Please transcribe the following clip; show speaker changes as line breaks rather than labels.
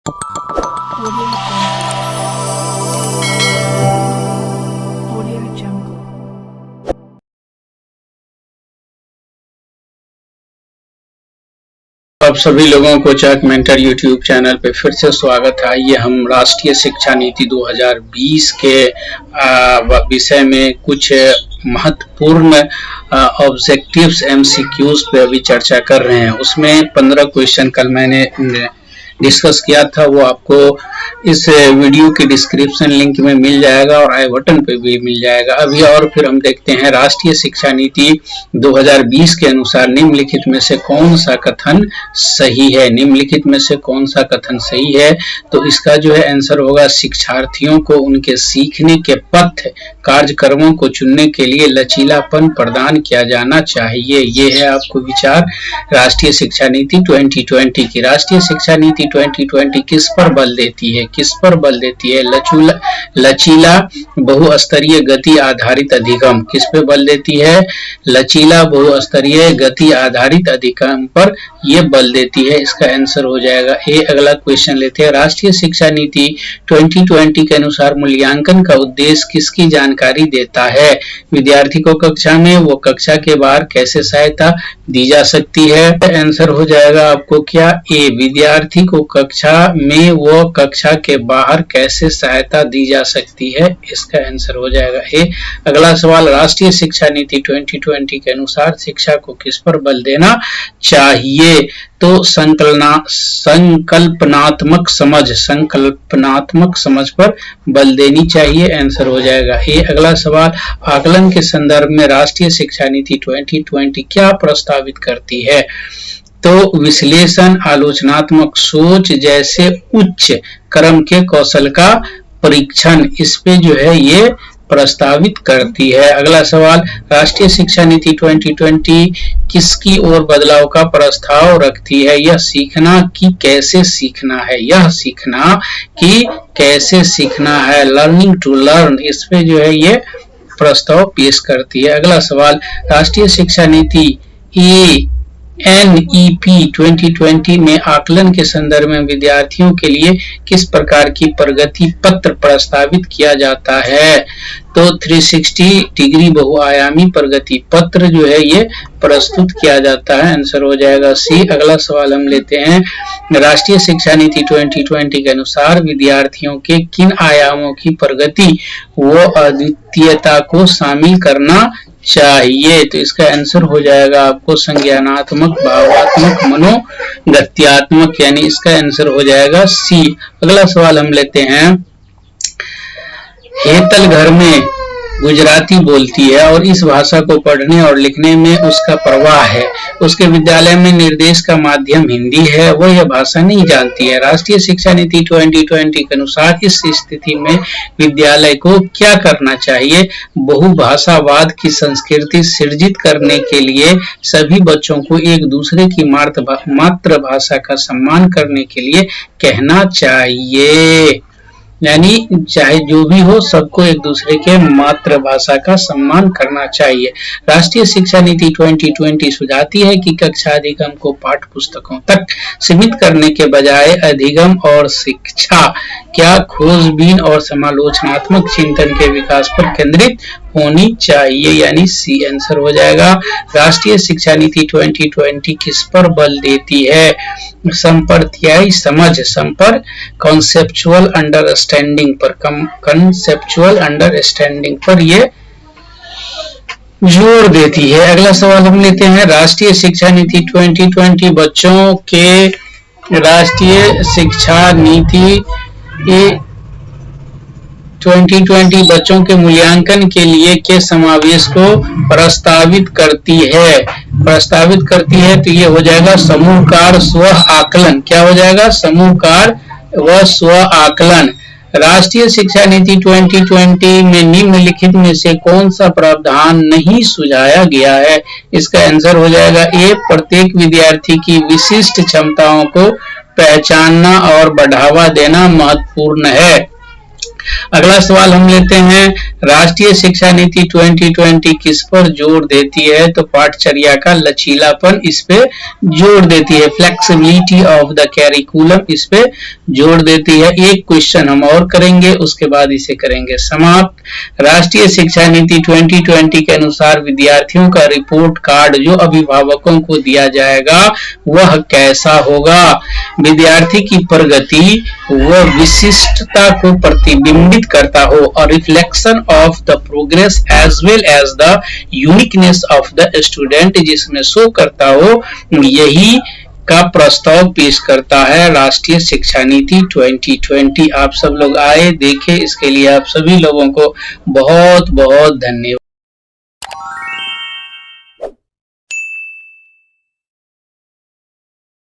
Audio Jungle.
आप सभी लोगों को चक मेंटर यूट्यूब चैनल पे फिर से स्वागत है। आइए हम राष्ट्रीय शिक्षा नीति 2020 के विषय में कुछ महत्वपूर्ण ऑब्जेक्टिव्स एमसीक्यूज पे अभी चर्चा कर रहे हैं। उसमें 15 क्वेश्चन कल मैंने डिस्कस किया था, वो आपको इस वीडियो के डिस्क्रिप्शन लिंक में मिल जाएगा और आई बटन पे भी मिल जाएगा। अभी और फिर हम देखते हैं राष्ट्रीय शिक्षा नीति 2020 के अनुसार निम्नलिखित में से कौन सा कथन सही है। निम्नलिखित में से कौन सा कथन सही है, तो इसका जो है आंसर होगा शिक्षार्थियों को उनके सीखने के पथ कार्यक्रमों को चुनने के लिए लचीलापन प्रदान किया जाना चाहिए। ये है आपको विचार राष्ट्रीय शिक्षा नीति 2020 की। राष्ट्रीय शिक्षा नीति 2020 किस पर बल देती है? किस पर बल देती है? लचीला बहुस्तरीय गति आधारित अधिगम। किस पे बल देती है? लचीला बहुस्तरीय गति आधारित अधिगम पर यह बल देती है। इसका आंसर हो जाएगा ए। अगला क्वेश्चन लेते हैं। राष्ट्रीय शिक्षा नीति 2020 के अनुसार मूल्यांकन का उद्देश्य किसकी जानकारी देता है? विद्यार्थी को कक्षा में व कक्षा के बाहर कैसे सहायता दी जा सकती है? आंसर हो जाएगा आपको क्या? ए। विद्यार्थी को कक्षा में व कक्षा के बाहर कैसे सहायता दी जा सकती है? इसका आंसर हो जाएगा ए। अगला सवाल। राष्ट्रीय शिक्षा नीति 2020 के अनुसार शिक्षा को किस पर बल देना चाहिए? तो संकल्पनात्मक समझ पर बल देनी चाहिए। आंसर हो जाएगा ए। अगला सवाल। आकलन के संदर्भ में राष्ट्रीय शिक्षा नीति 2020 क्या प्रस्तावित करती है? तो विश्लेषण, आलोचनात्मक सोच जैसे उच्च क्रम के कौशल का परीक्षण, इस पे जो है ये प्रस्तावित करती है। अगला सवाल। राष्ट्रीय शिक्षा नीति 2020 किसकी ओर बदलाव का प्रस्ताव रखती है? यह सीखना कि कैसे सीखना है। यह सीखना कि कैसे सीखना है, लर्निंग टू लर्न, इस पे जो है ये प्रस्ताव पेश करती है। अगला सवाल। राष्ट्रीय शिक्षा नीति NEP 2020 में आकलन के संदर्भ में विद्यार्थियों के लिए किस प्रकार की प्रगति पत्र प्रस्तावित किया जाता है? तो 360 डिग्री बहुआयामी प्रगति पत्र जो है ये प्रस्तुत किया जाता है। आंसर हो जाएगा सी। अगला सवाल हम लेते हैं। राष्ट्रीय शिक्षा नीति 2020 के अनुसार विद्यार्थियों के किन आयामों की प्रगति व अद्वितीयता को शामिल करना चाहिए? तो इसका आंसर हो जाएगा आपको संज्ञानात्मक, भावात्मक, मनोगत्यात्मक, यानी इसका आंसर हो जाएगा सी। अगला सवाल हम लेते हैं। हेतल घर में गुजराती बोलती है और इस भाषा को पढ़ने और लिखने में उसका प्रवाह है। उसके विद्यालय में निर्देश का माध्यम हिंदी है, वह यह भाषा नहीं जानती है। राष्ट्रीय शिक्षा नीति 2020 के अनुसार इस स्थिति में विद्यालय को क्या करना चाहिए? बहुभाषावाद की संस्कृति सृजित करने के लिए सभी बच्चों को एक दूसरे की मातृभाषा का सम्मान करने के लिए कहना चाहिए। यानी चाहे जो भी हो, सबको एक दूसरे के मातृभाषा का सम्मान करना चाहिए। राष्ट्रीय शिक्षा नीति 2020 सुझाती है कि कक्षा अधिगम को पाठ्य पुस्तकों तक सीमित करने के बजाय अधिगम और शिक्षा क्या खोजबीन और समालोचनात्मक चिंतन के विकास पर केंद्रित होनी चाहिए, यानी सी। आंसर हो जाएगा। राष्ट्रीय शिक्षा नीति 2020 किस पर बल देती है? संप्रत्यायी समझ, कॉन्सेप्चुअल अंडरस्टैंडिंग पर, कंसेप्चुअल अंडरस्टैंडिंग पर ये जोर देती है। अगला सवाल हम लेते हैं। राष्ट्रीय शिक्षा नीति 2020 बच्चों के राष्ट्रीय शिक्षा नीति 2020 बच्चों के मूल्यांकन के लिए के समावेश को प्रस्तावित करती है? तो ये हो जाएगा समूह कार्य स्व आकलन। क्या हो जाएगा? समूह कार्य व स्व आकलन। राष्ट्रीय शिक्षा नीति 2020 में निम्नलिखित में से कौन सा प्रावधान नहीं सुझाया गया है? इसका आंसर हो जाएगा ए। प्रत्येक विद्यार्थी की विशिष्ट क्षमताओं को पहचानना और बढ़ावा देना महत्वपूर्ण है। अगला सवाल हम लेते हैं, राष्ट्रीय शिक्षा नीति 2020 किस पर जोर देती है? तो पाठचर्या का लचीलापन इस पे जोर देती है। फ्लेक्सिबिलिटी ऑफ द कैरिकुलम इस पे जोर देती है। एक क्वेश्चन हम और करेंगे, उसके बाद इसे करेंगे समाप्त। राष्ट्रीय शिक्षा नीति 2020 के अनुसार विद्यार्थियों का रिपोर्ट कार्ड जो अभिभावकों को दिया जाएगा वह कैसा होगा? विद्यार्थी की प्रगति व विशिष्टता को प्रतिबिंबित करता हो और reflection of the progress as well as the uniqueness of the student जिसमें शो करता हो, यही का प्रस्ताव पेश करता है राष्ट्रीय शिक्षा नीति 2020। आप सब लोग आए, देखें, इसके लिए आप सभी लोगों को बहुत बहुत धन्यवाद।